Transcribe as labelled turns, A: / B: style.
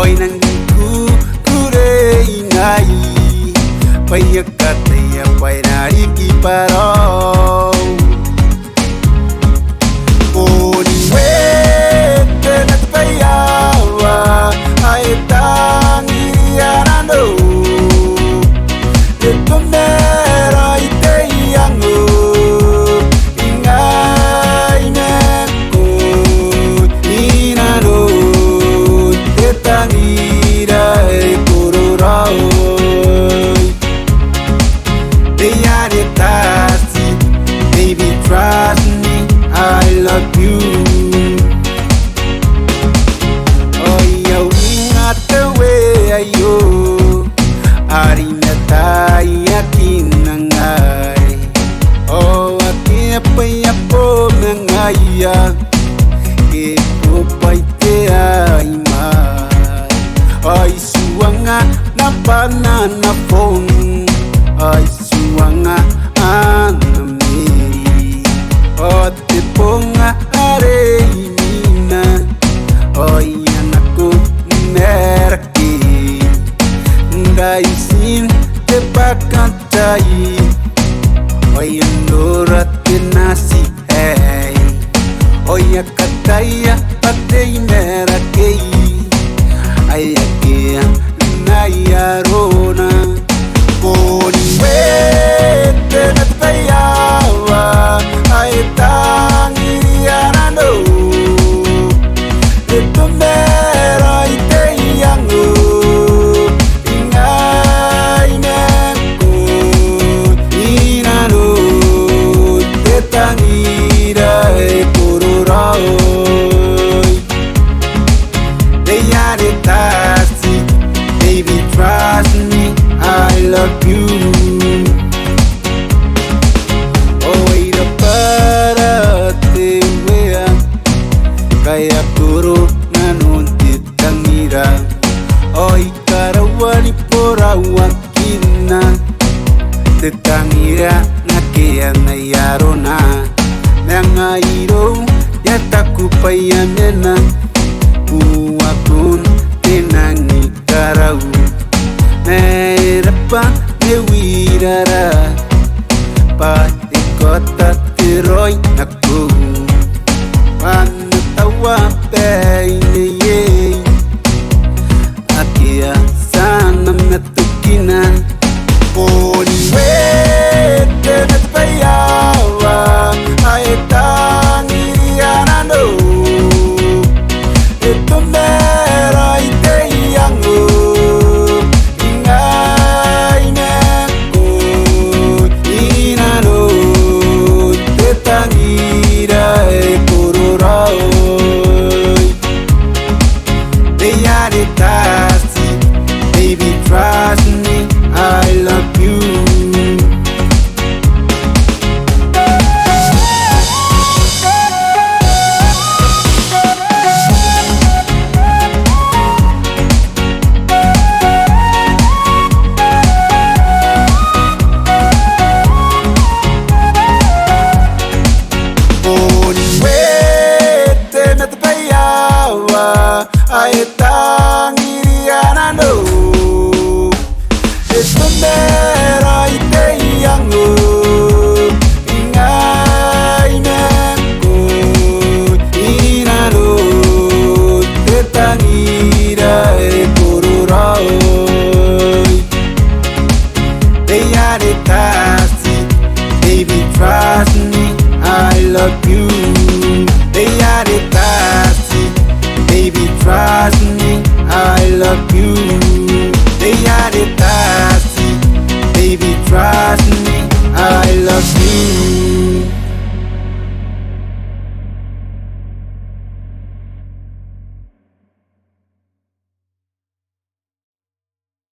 A: Oi nangiku kurei ngai Paya kataya pai nari ki paro Odi wete na paya wa ai tangi anando Eto mera ite yango ingai neko inano te tangira e kururao Baby, trust me, I love you. Oh, yo, ingat tewe ayo, ari nata yakin nangai. Oh, akin apa ya po nangaya, kepo paite ay mai. Ay suanga na banana phone, ay suanga Ote ponga areina Oi anakku merki Ndai sin te pakantai Oi andorat nasi hey Oi akataya patei meraki Ayakia nayarona Koni wete na payawa Ay tangi anando Eto mera ite yango Ingai neko inano Te tangira e kururao Deyare tasi Baby trust me I love you Kaya puro nanuntit tangira Oi karawani pora wakina Tetangira nakia na yarona Nanga iro yatakupaya nena Uwakun tenangi karau Nerapa newirara Pa ikota tiroi naku Tawa peine ye Akia sana metukina Poni wete net payawa Ae tangi anando Eto mera ite yango Ingai neko inano Te tangira e kururao Baby, trust me, I love you. Wete na tapayawa, ay tangi anando. It's the